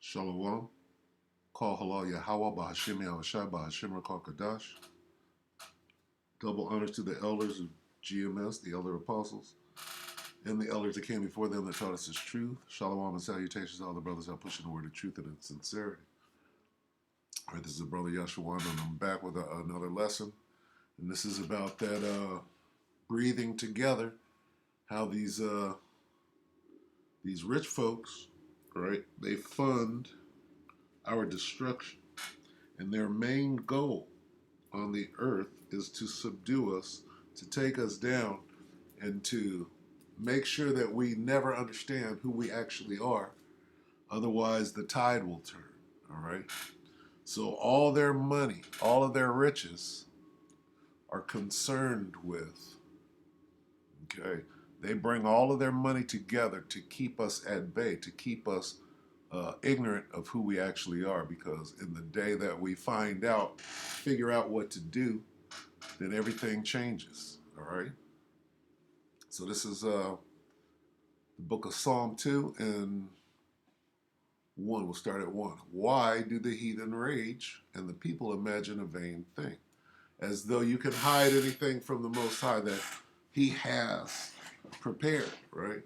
Shalom. Call halal Yahweh Bahashim Yahushai Bahashim Rakal Kadash. Double honors to the elders of GMS, the elder apostles, and the elders that came before them that taught us His truth. Shalom and salutations to all the brothers out pushing the word of truth and in sincerity. All right, this is the brother Yeshua, and I'm back with another lesson. And this is about that breathing together, how these rich folks, right, they fund our destruction. And their main goal on the earth is to subdue us, to take us down, and to make sure that we never understand who we actually are. Otherwise, the tide will turn, all right? So all their money, all of their riches are concerned with, okay? They bring all of their money together to keep us at bay, to keep us ignorant of who we actually are, because in the day that we find out, figure out what to do, then everything changes, all right? So this is the book of Psalm 2 and 1. We'll start at 1. Why do the heathen rage and the people imagine a vain thing? As though you can hide anything from the Most High that He has prepared, right?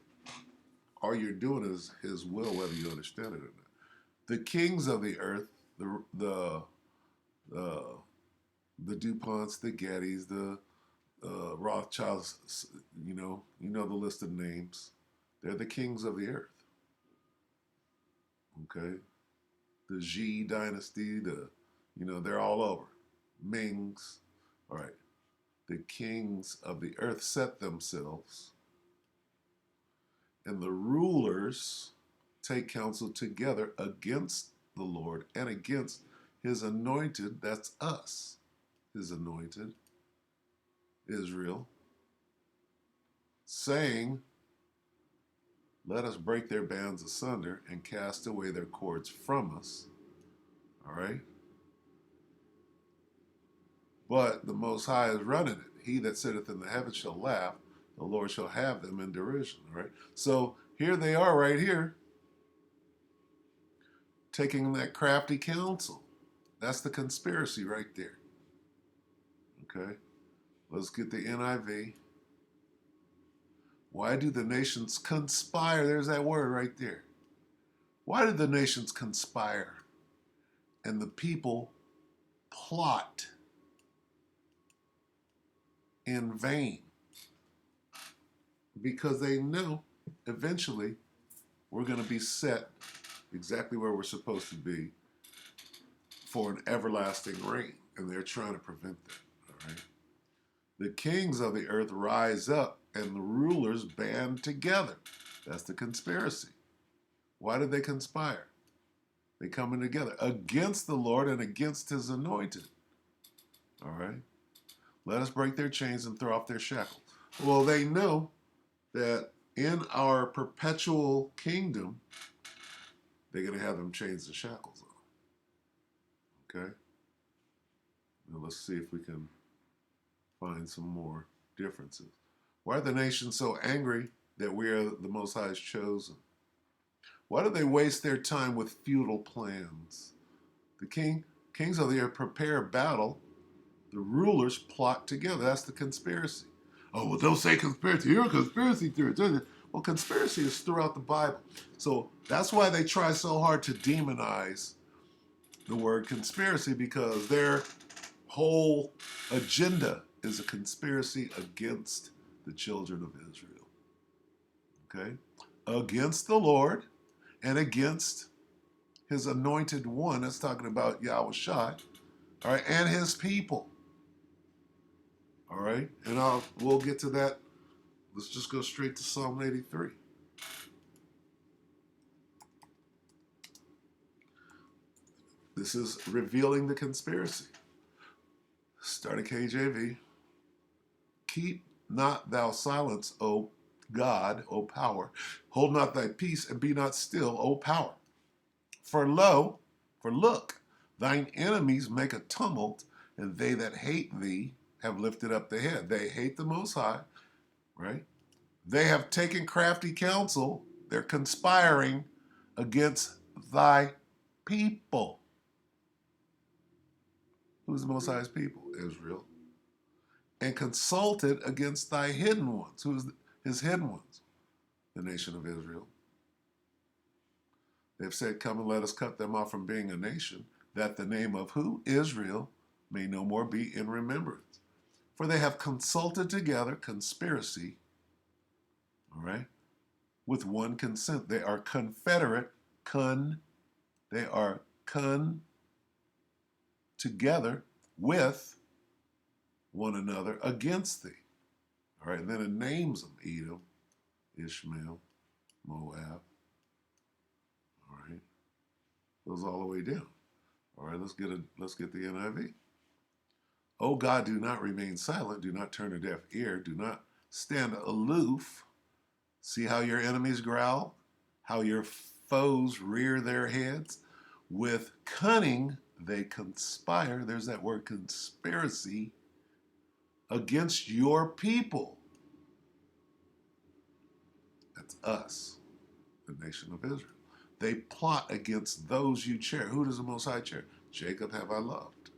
All you're doing is His will, whether you understand it or not. The kings of the earth, the DuPonts, the Gettys, the Rothschilds, you know the list of names. They're the kings of the earth. Okay, the Xi dynasty, they're all over. Mings, all right. The kings of the earth set themselves, and the rulers take counsel together against the Lord and against His anointed, that's us, His anointed, Israel, saying, let us break their bands asunder and cast away their cords from us. All right? But the Most High is running it. He that sitteth in the heavens shall laugh. The Lord shall have them in derision. All right? So here they are right here, taking that crafty counsel. That's the conspiracy right there. Okay? Let's get the NIV. Why do the nations conspire? There's that word right there. Why did the nations conspire and the people plot in vain? Because they know eventually we're going to be set exactly where we're supposed to be for an everlasting reign, and they're trying to prevent that. All right. The kings of the earth rise up, and the rulers band together. That's the conspiracy. Why did they conspire? They coming together against the Lord and against His anointed. All right. Let us break their chains and throw off their shackles. Well, they know that in our perpetual kingdom, they're going to have them chains and shackles on. Okay? Now let's see if we can find some more differences. Why are the nations so angry that we are the Most High's chosen? Why do they waste their time with futile plans? The kings of the earth prepare battle. The rulers plot together. That's the conspiracy. Oh, well, don't say conspiracy. You're a conspiracy theorist. Well, conspiracy is throughout the Bible. So that's why they try so hard to demonize the word conspiracy, because their whole agenda is a conspiracy against the children of Israel. Okay? Against the Lord and against His anointed one. That's talking about Yahushai. All right, and His people. All right, and we'll get to that. Let's just go straight to Psalm 83. This is revealing the conspiracy. Start at KJV. Keep not thou silence, O God, O power. Hold not thy peace, and be not still, O power. For look, thine enemies make a tumult, and they that hate thee have lifted up the head. They hate the Most High, right? They have taken crafty counsel. They're conspiring against thy people. Who's the Most High's people? Israel. And consulted against thy hidden ones. Who's his hidden ones? The nation of Israel. They've said, come and let us cut them off from being a nation, that the name of who? Israel may no more be in remembrance. For they have consulted together, conspiracy, all right, with one consent. They are confederate, they are together with one another against thee. All right, and then it names them: Edom, Ishmael, Moab. All right, goes all the way down. All right, let's get the NIV. O God, do not remain silent, do not turn a deaf ear, do not stand aloof. See how your enemies growl, how your foes rear their heads. With cunning they conspire, there's that word conspiracy, against your people. That's us, the nation of Israel. They plot against those you cherish. Who does the Most High cherish? Jacob have I loved.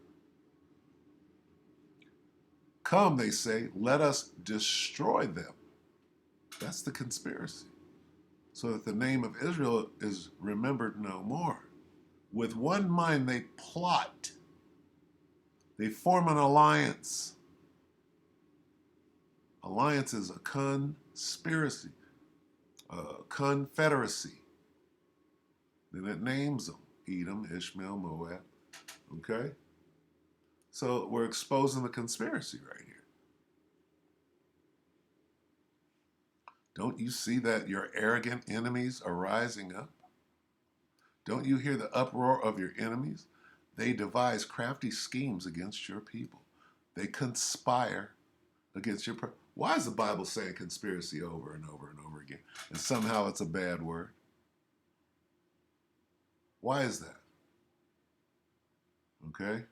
Come, they say, let us destroy them. That's the conspiracy. So that the name of Israel is remembered no more. With one mind they plot. They form an alliance. Alliance is a conspiracy, a confederacy. Then it names them: Edom, Ishmael, Moab. Okay? So we're exposing the conspiracy right here. Don't you see that your arrogant enemies are rising up? Don't you hear the uproar of your enemies? They devise crafty schemes against your people. They conspire against your... Why is the Bible saying conspiracy over and over and over again? And somehow it's a bad word. Why is that? Okay?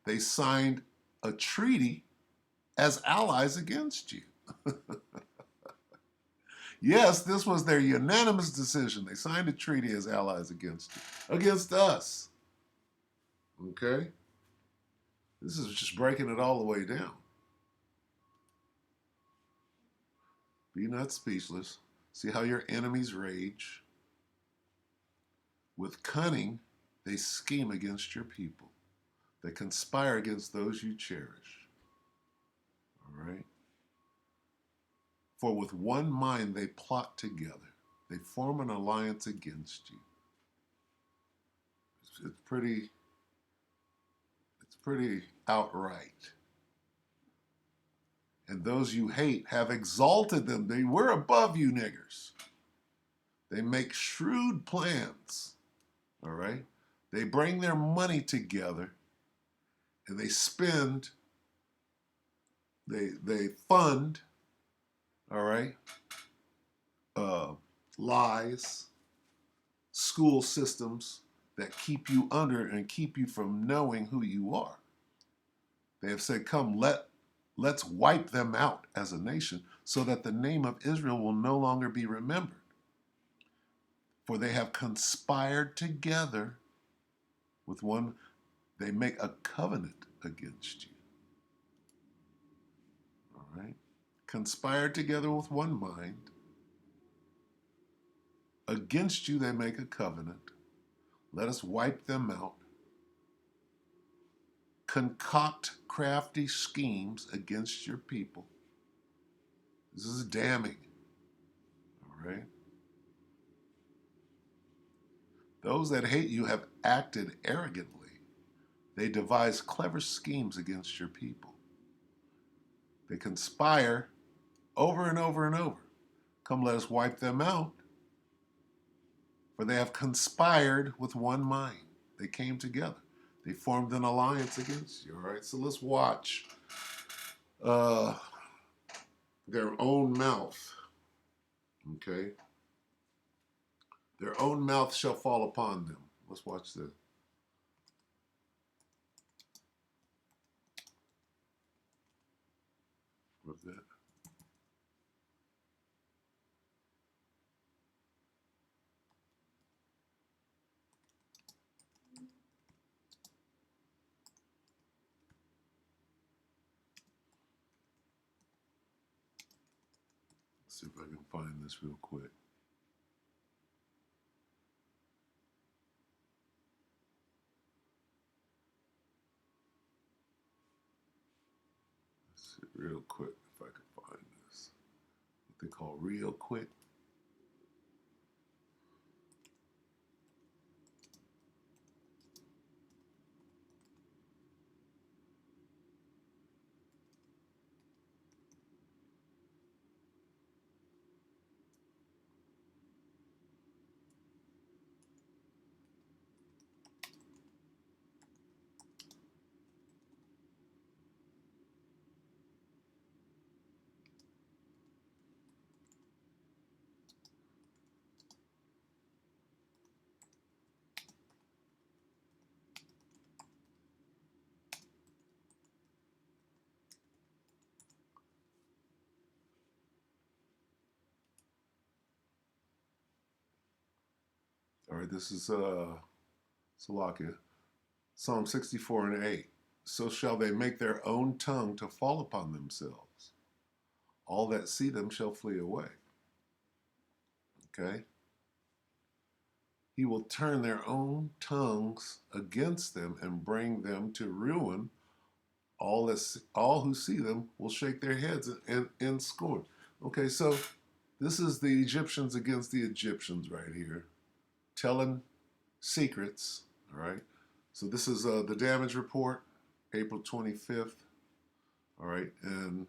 They signed a treaty as allies against you. Yes, this was their unanimous decision. They signed a treaty as allies against you, against us. Okay? This is just breaking it all the way down. Be not speechless. See how your enemies rage. With cunning, they scheme against your people. They conspire against those you cherish. All right? For with one mind they plot together. They form an alliance against you. It's pretty outright. And those you hate have exalted them. They were above you niggers. They make shrewd plans. All right? They bring their money together and they spend, they fund, all right, lies, school systems that keep you under and keep you from knowing who you are. They have said, come, let's wipe them out as a nation so that the name of Israel will no longer be remembered. For they have conspired together with one, they make a covenant against you. All right? Conspired together with one mind. Against you they make a covenant. Let us wipe them out. Concoct crafty schemes against your people. This is damning. All right? Those that hate you have acted arrogantly. They devise clever schemes against your people. They conspire over and over and over. Come, let us wipe them out. For they have conspired with one mind. They came together. They formed an alliance against you. All right, so let's watch their own mouth. Okay? Their own mouth shall fall upon them. Let's watch this. What's that? Let's see if I can find this real quick. Let's see real quick if I can find this. What they call real quick. All right, this is Salakia. Psalm 64 and 8. So shall they make their own tongue to fall upon themselves. All that see them shall flee away. Okay? He will turn their own tongues against them and bring them to ruin. All who see them will shake their heads in scorn. Okay, so this is the Egyptians against the Egyptians right here, telling secrets. All right, so this is the damage report, April 25th. All right, and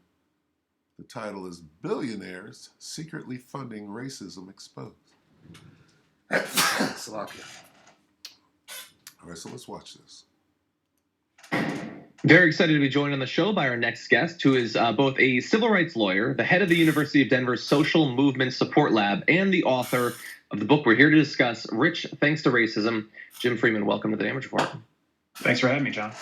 the title is Billionaires Secretly Funding Racism Exposed. Salakia. All right, so let's watch this. Very excited to be joined on the show by our next guest, who is both a civil rights lawyer, the head of the University of Denver's Social Movement Support Lab, and the author of the book we're here to discuss, Rich Thanks to Racism. Jim Freeman, welcome to the Damage Report. Thanks for having me, John.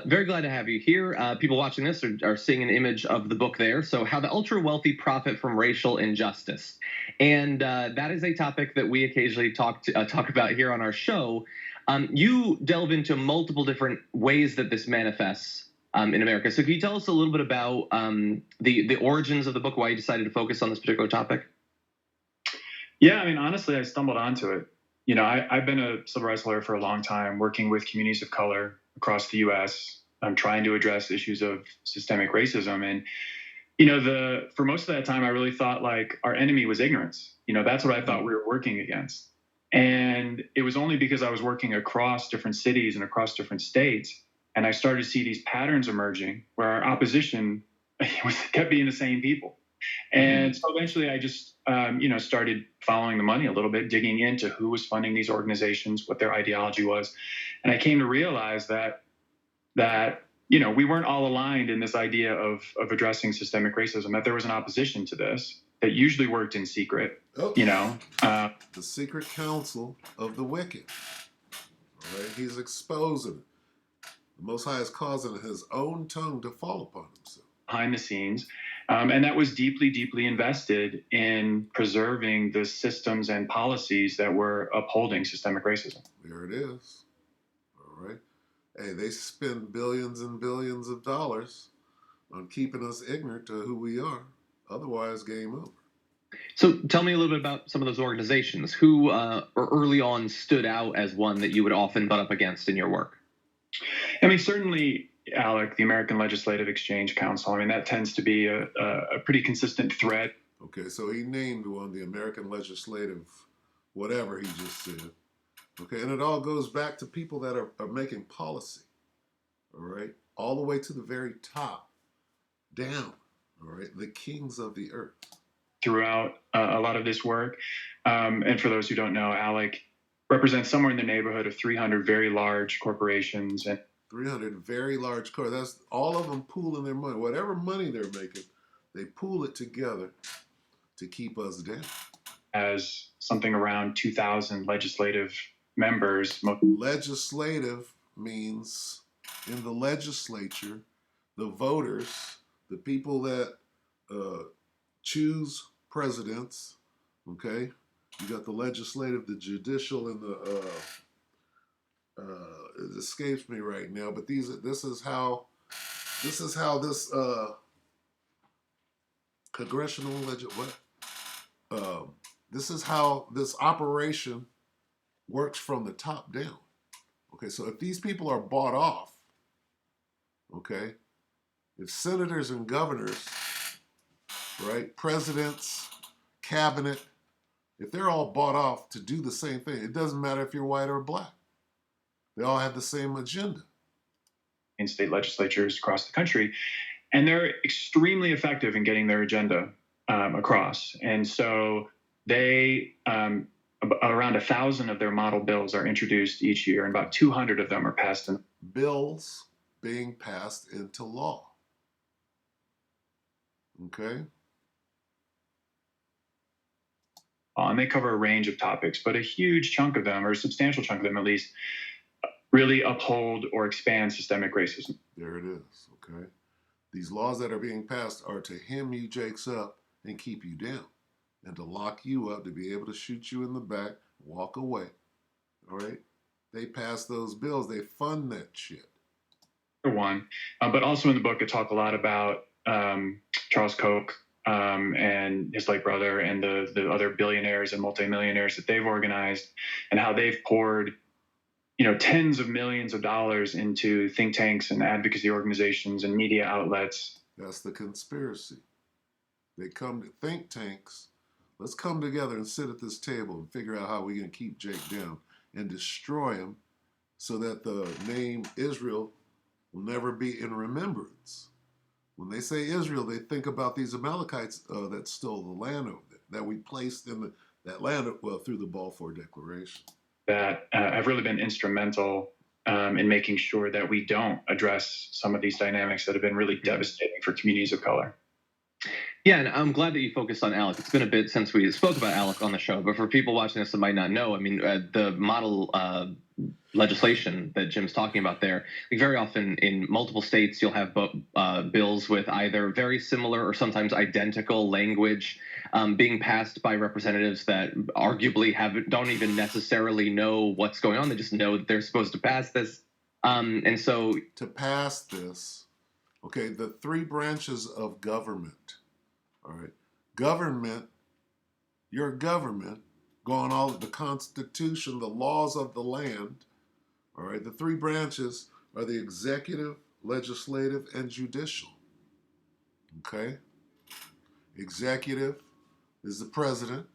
Very glad to have you here. People watching this are seeing an image of the book there. So, how the ultra wealthy profit from racial injustice, and that is a topic that we occasionally talk about here on our show. You delve into multiple different ways that this manifests in America. So, can you tell us a little bit about the origins of the book, why you decided to focus on this particular topic? Yeah, I mean, honestly, I stumbled onto it. You know, I've been a civil rights lawyer for a long time, working with communities of color across the U.S. I'm trying to address issues of systemic racism. And, you know, for most of that time, I really thought like our enemy was ignorance. You know, that's what I thought we were working against. And it was only because I was working across different cities and across different states, and I started to see these patterns emerging where our opposition kept being the same people. And so eventually I just, started following the money a little bit, digging into who was funding these organizations, what their ideology was. And I came to realize that we weren't all aligned in this idea of addressing systemic racism, that there was an opposition to this that usually worked in secret, The secret counsel of the wicked. All right, he's exposing it. The Most High is causing his own tongue to fall upon himself. Behind the scenes. And that was deeply, deeply invested in preserving the systems and policies that were upholding systemic racism. There it is. All right. Hey, they spend billions and billions of dollars on keeping us ignorant to who we are. Otherwise, game over. So tell me a little bit about some of those organizations who early on stood out as one that you would often butt up against in your work. I mean, certainly, Alec, the American Legislative Exchange Council. I mean, that tends to be a pretty consistent thread. Okay, so he named one, the American Legislative, whatever he just said. Okay, and it all goes back to people that are making policy, all right? All the way to the very top, down, all right? The kings of the earth. Throughout a lot of this work, and for those who don't know, Alec represents somewhere in the neighborhood of 300 very large corporations. And 300 very large cars. That's all of them pooling their money. Whatever money they're making, they pool it together to keep us down. As something around 2,000 legislative members. Legislative means in the legislature, the voters, the people that choose presidents, okay? You got the legislative, the judicial, and the it escapes me right now, but this is how this Congressional what? This is how this operation works from the top down. Okay, so if these people are bought off, okay, if senators and governors, right, presidents, cabinet, if they're all bought off to do the same thing, it doesn't matter if you're white or black. They all have the same agenda. In state legislatures across the country, and they're extremely effective in getting their agenda across. And so they, around 1,000 of their model bills are introduced each year, and about 200 of them are passed. Bills being passed into law. Okay? And they cover a range of topics, but a huge chunk of them, or a substantial chunk of them at least, really uphold or expand systemic racism. There it is, okay? These laws that are being passed are to hem you jakes up and keep you down, and to lock you up, to be able to shoot you in the back, walk away, all right? They pass those bills, they fund that shit. One, but also in the book, I talk a lot about Charles Koch and his late brother and the other billionaires and multimillionaires that they've organized, and how they've poured tens of millions of dollars into think tanks and advocacy organizations and media outlets. That's the conspiracy. They come to think tanks. Let's come together and sit at this table and figure out how we can keep Jake down and destroy him so that the name Israel will never be in remembrance. When they say Israel, they think about these Amalekites that stole the land over there, that we placed in that land through the Balfour Declaration. That have really been instrumental in making sure that we don't address some of these dynamics that have been really devastating for communities of color. Yeah, and I'm glad that you focused on ALEC. It's been a bit since we spoke about ALEC on the show, but for people watching this that might not know, I mean, the model legislation that Jim's talking about there, like very often in multiple states, you'll have bills with either very similar or sometimes identical language being passed by representatives that arguably don't even necessarily know what's going on. They just know that they're supposed to pass this. And so to pass this, okay, the three branches of government, all right, government, your government, going all of the Constitution, the laws of the land, all right, the three branches are the executive, legislative, and judicial, okay? Executive is the president.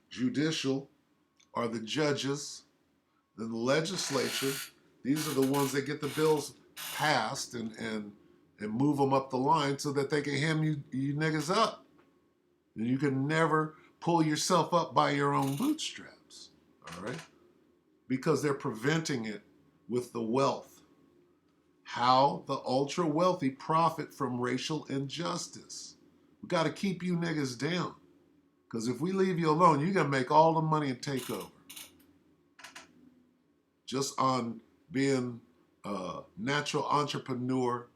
Judicial are the judges. Then the legislature, these are the ones that get the bills passed and move them up the line so that they can hem you niggas up. And you can never pull yourself up by your own bootstraps, all right? Because they're preventing it with the wealth. How the ultra wealthy profit from racial injustice. We got to keep you niggas down. Because if we leave you alone, you're going to make all the money and take over. Just on being a natural entrepreneur,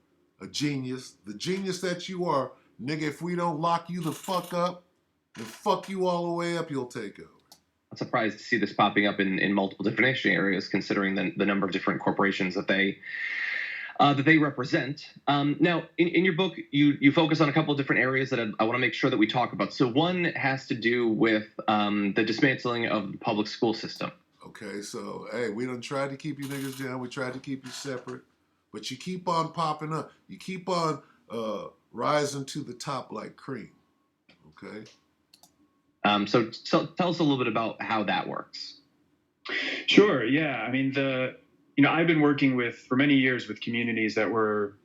a genius, the genius that you are, nigga, if we don't lock you the fuck up and fuck you all the way up, you'll take over. I'm surprised to see this popping up in multiple different areas, considering the number of different corporations that they represent. Now, in your book, you focus on a couple of different areas that I want to make sure that we talk about. So one has to do with the dismantling of the public school system. Okay, so, hey, we done tried to keep you niggas down. We tried to keep you separate. But you keep on popping up. You keep on rising to the top like cream. Okay? So tell us a little bit about how that works. Sure, yeah. I mean, I've been working for many years with communities that were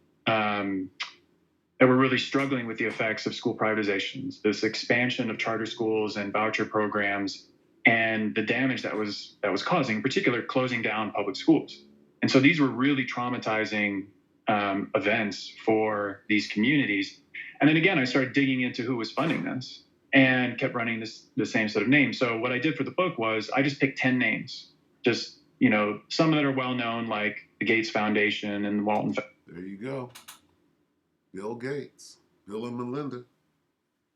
really struggling with the effects of school privatizations, this expansion of charter schools and voucher programs, and the damage that was causing, in particular, closing down public schools. And so these were really traumatizing events for these communities. And then again, I started digging into who was funding this and kept running the same set of names. So what I did for the book was I just picked 10 names, just some that are well known, like the Gates Foundation and the Walton. There you go. Bill Gates, Bill and Melinda.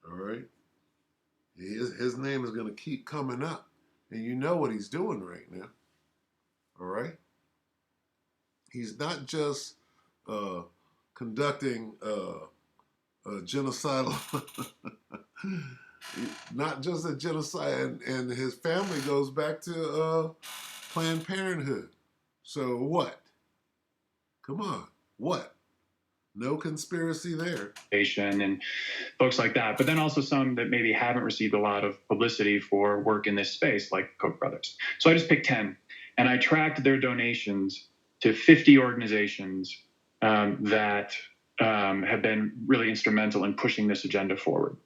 All right. His name is going to keep coming up. And you know what he's doing right now. All right. He's not just conducting genocidal, not just a genocide, and his family goes back to Planned Parenthood. So what? Come on, what? No conspiracy there. And folks like that, but then also some that maybe haven't received a lot of publicity for work in this space, like Koch brothers. So I just picked 10, and I tracked their donations to 50 organizations that have been really instrumental in pushing this agenda forward.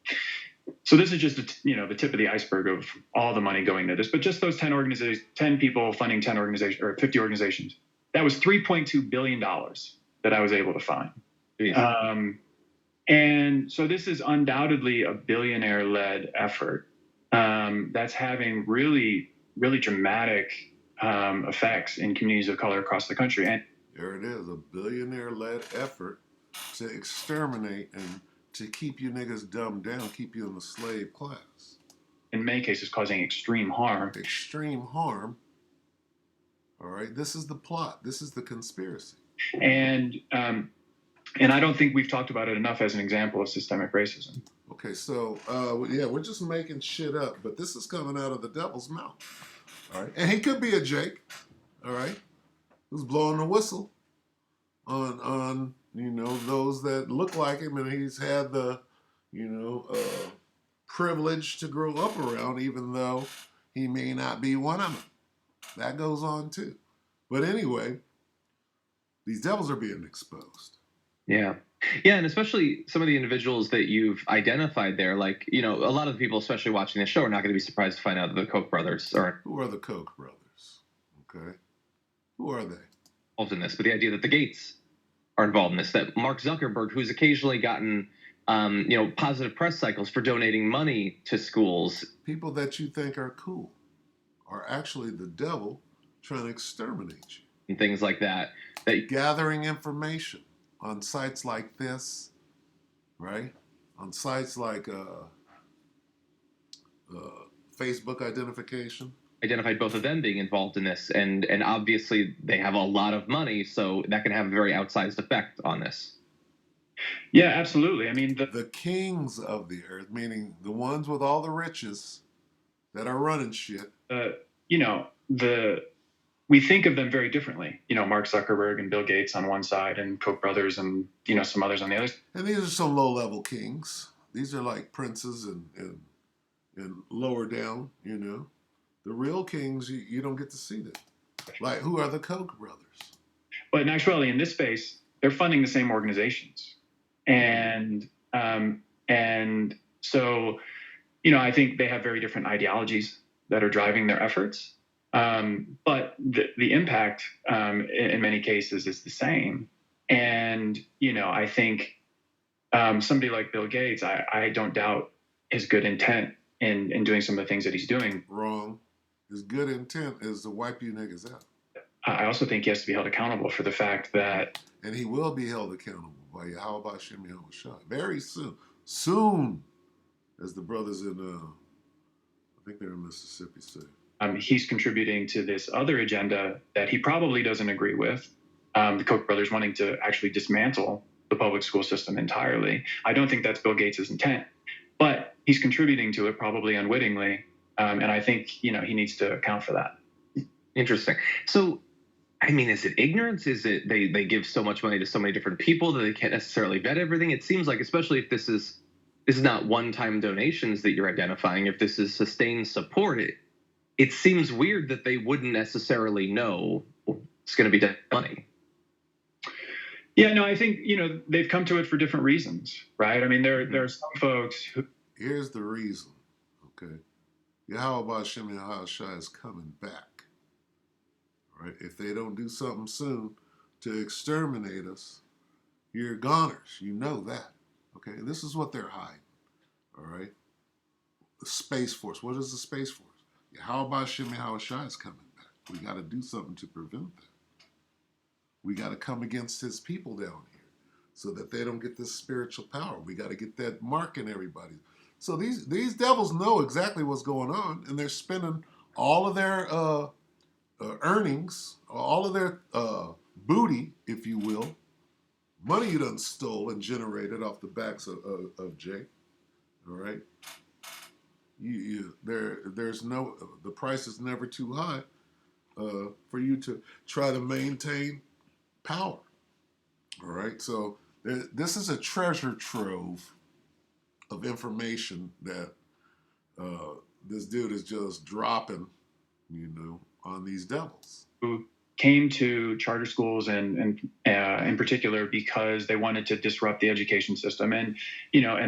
So this is just the tip of the iceberg of all the money going to this, but just those 10 organizations, 10 people funding 10 organizations or 50 organizations, that was $3.2 billion that I was able to find. And so this is undoubtedly a billionaire-led effort that's having really, really dramatic effects in communities of color across the country. And there it is, a billionaire-led effort to exterminate and to keep you niggas dumbed down, keep you in the slave class. In many cases, causing extreme harm. Extreme harm. All right, this is the plot. This is the conspiracy. And I don't think we've talked about it enough as an example of systemic racism. Okay, so yeah, we're just making shit up, but this is coming out of the devil's mouth. All right, and he could be a Jake. All right, who's blowing the whistle on those that look like him, and he's had the privilege to grow up around, even though he may not be one of them. That goes on too. But anyway, these devils are being exposed. Yeah. Yeah, and especially some of the individuals that you've identified there, like, a lot of the people, especially watching this show, are not going to be surprised to find out that the Koch brothers are. Who are the Koch brothers? Okay. Who are they? Involved in this, but the idea that the Gates are involved in this, that Mark Zuckerberg, who's occasionally gotten, positive press cycles for donating money to schools. People that you think are cool are actually the devil trying to exterminate you. And things like that. Gathering information on sites like this, right? On sites like Facebook identification. Identified both of them being involved in this, and obviously they have a lot of money, so that can have a very outsized effect on this. Yeah, absolutely. I mean, the kings of the earth, meaning the ones with all the riches that are running shit. We think of them very differently. Mark Zuckerberg and Bill Gates on one side, and Koch brothers, and some others on the other. And these are some low-level kings. These are like princes and lower down. The real kings, you don't get to see them. Like, who are the Koch brothers? But in actuality, in this space, they're funding the same organizations, and so I think they have very different ideologies that are driving their efforts. But the impact in many cases is the same. And, I think somebody like Bill Gates, I don't doubt his good intent in doing some of the things that he's doing. Wrong. His good intent is to wipe you niggas out. I also think he has to be held accountable for the fact that... And he will be held accountable by Yahweh Hashem Yahweh Shai very soon. Soon, as the brothers in, I think they're in Mississippi State. He's contributing to this other agenda that he probably doesn't agree with. The Koch brothers wanting to actually dismantle the public school system entirely. I don't think that's Bill Gates' intent, but he's contributing to it probably unwittingly. And I think, he needs to account for that. Interesting. So, is it ignorance? Is it they give so much money to so many different people that they can't necessarily vet everything? It seems like, especially if this is not one-time donations that you're identifying, if this is sustained support, it seems weird that they wouldn't necessarily know it's going to be money. Yeah, no, I think, they've come to it for different reasons, right? There are some folks who... Here's the reason, okay? Yahweh Hashem Yahweh Shai is coming back, right? If they don't do something soon to exterminate us, you're goners. You know that, okay? And this is what they're hiding, all right? The Space Force. What is the Space Force? Yahweh Hashem Yahweh Shai is coming back. We got to do something to prevent that. We got to come against his people down here so that they don't get this spiritual power. We got to get that mark in everybody. So these devils know exactly what's going on, and they're spending all of their earnings, all of their booty, if you will, Money you done stole and generated off the backs of Jake. All right. There's no, the price is never too high for you to try to maintain power. All right. So this is a treasure trove of information that this dude is just dropping, on these devils. Who came to charter schools and in particular because they wanted to disrupt the education system, and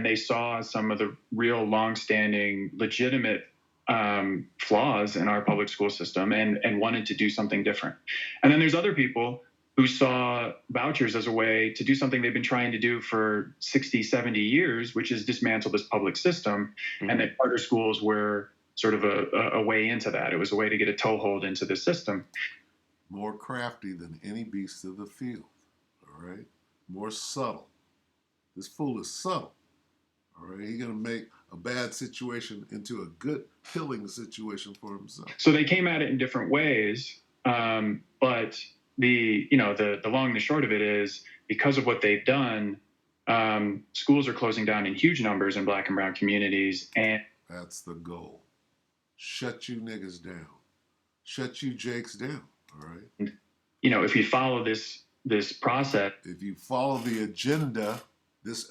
they saw some of the real longstanding legitimate flaws in our public school system and wanted to do something different. And then there's other people who saw vouchers as a way to do something they've been trying to do for 60, 70 years, which is dismantle this public system. Mm-hmm. And that charter schools were sort of a way into that. It was a way to get a toehold into the system. More crafty than any beast of the field, all right? More subtle. This fool is subtle, all right? He's going to make a bad situation into a good killing situation for himself. So they came at it in different ways, but the long and the short of it is, because of what they've done, schools are closing down in huge numbers in Black and brown communities. And that's the goal. Shut you niggas down. Shut you Jakes down. All right. If you follow this process, if you follow the agenda, this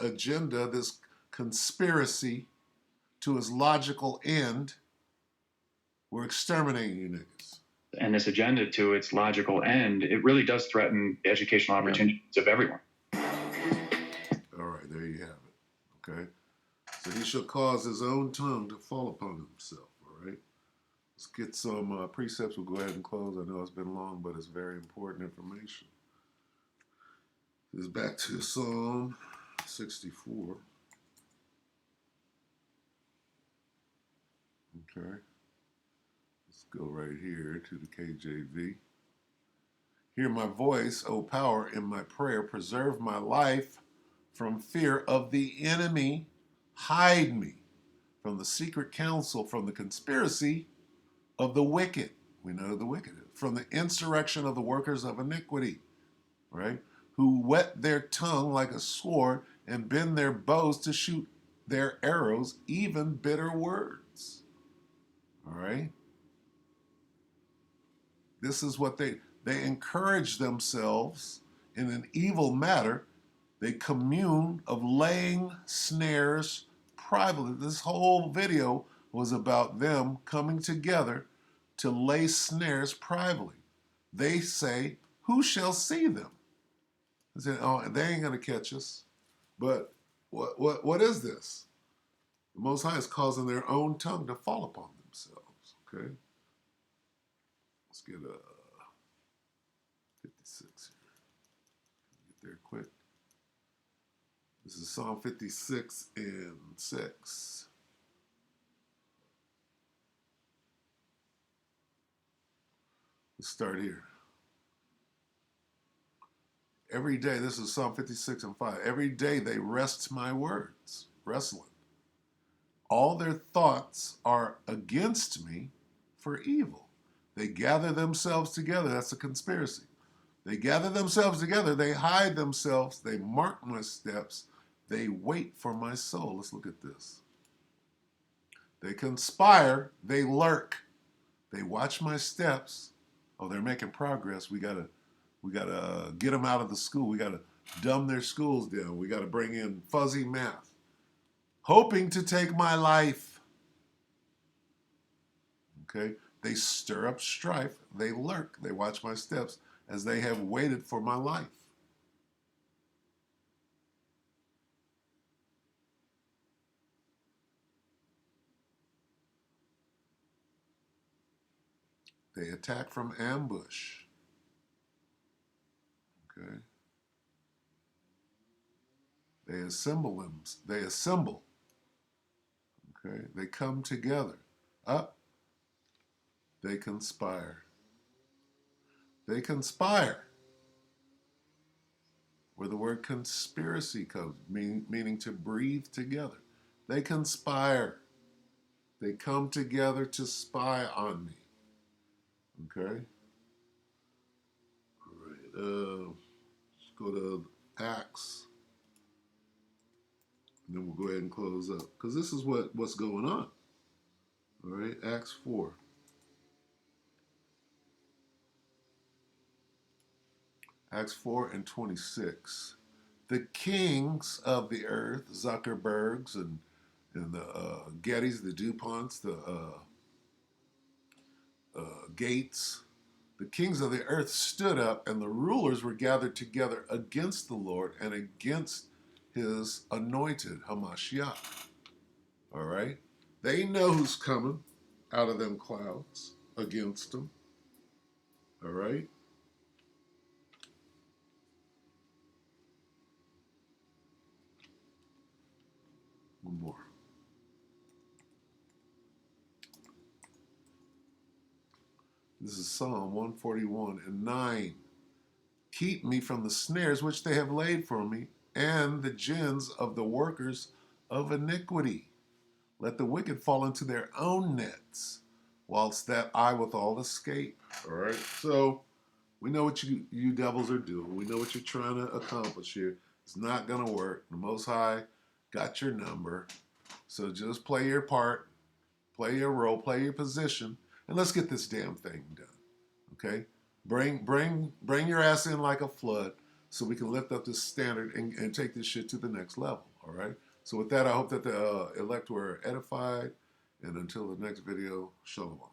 conspiracy to its logical end, we're exterminating you niggas. And this agenda to its logical end, it really does threaten the educational opportunities of everyone. All right, there you have it. Okay. So he shall cause his own tongue to fall upon himself. All right. Let's get some precepts. We'll go ahead and close. I know it's been long, but it's very important information. This is back to Psalm 64. Okay. Let's go right here to the KJV. Hear my voice, O power, in my prayer. Preserve my life from fear of the enemy. Hide me from the secret counsel, from the conspiracy of the wicked. We know the wicked. From the insurrection of the workers of iniquity, right? Who whet their tongue like a sword and bend their bows to shoot their arrows, even bitter words. All right? This is what they encourage themselves in an evil matter. They commune of laying snares privately. This whole video was about them coming together to lay snares privately. They say, who shall see them? They say, oh, they ain't going to catch us. But what is this? The Most High is causing their own tongue to fall upon themselves. Okay? Let's get 56 here. Get there quick. This is Psalm 56 and 6. Let's start here. Every day, this is Psalm 56 and 5. Every day they wrest my words, wrestling. All their thoughts are against me for evil. They gather themselves together. That's a conspiracy. They gather themselves together. They hide themselves. They mark my steps. They wait for my soul. Let's look at this. They conspire. They lurk. They watch my steps. Oh, they're making progress. We gotta get them out of the school. We gotta dumb their schools down. We gotta bring in fuzzy math, hoping to take my life. Okay, they stir up strife. They lurk. They watch my steps as they have waited for my life. They attack from ambush. Okay. They assemble them. They assemble. Okay. They come together. Up. They conspire. They conspire. Where the word conspiracy comes, meaning to breathe together. They conspire. They come together to spy on me. Okay. All right. Let's go to Acts. And then we'll go ahead and close up. Because this is what's going on. All right, Acts 4. Acts 4 and 26. The kings of the earth, Zuckerbergs and the Gettys, the DuPonts, the Gates, the kings of the earth stood up, and the rulers were gathered together against the Lord and against his anointed, Hamashiach. All right? They know who's coming out of them clouds against them. All right? One more. This is Psalm 141 and 9. Keep me from the snares which they have laid for me, and the gins of the workers of iniquity. Let the wicked fall into their own nets, whilst that I withal escape. All right. So we know what you devils are doing. We know what you're trying to accomplish here. It's not going to work. The Most High got your number. So just play your part, play your role, play your position, and let's get this damn thing done. Okay? Bring your ass in like a flood so we can lift up this standard and take this shit to the next level. All right? So with that, I hope that the elect were edified. And until the next video, shalom.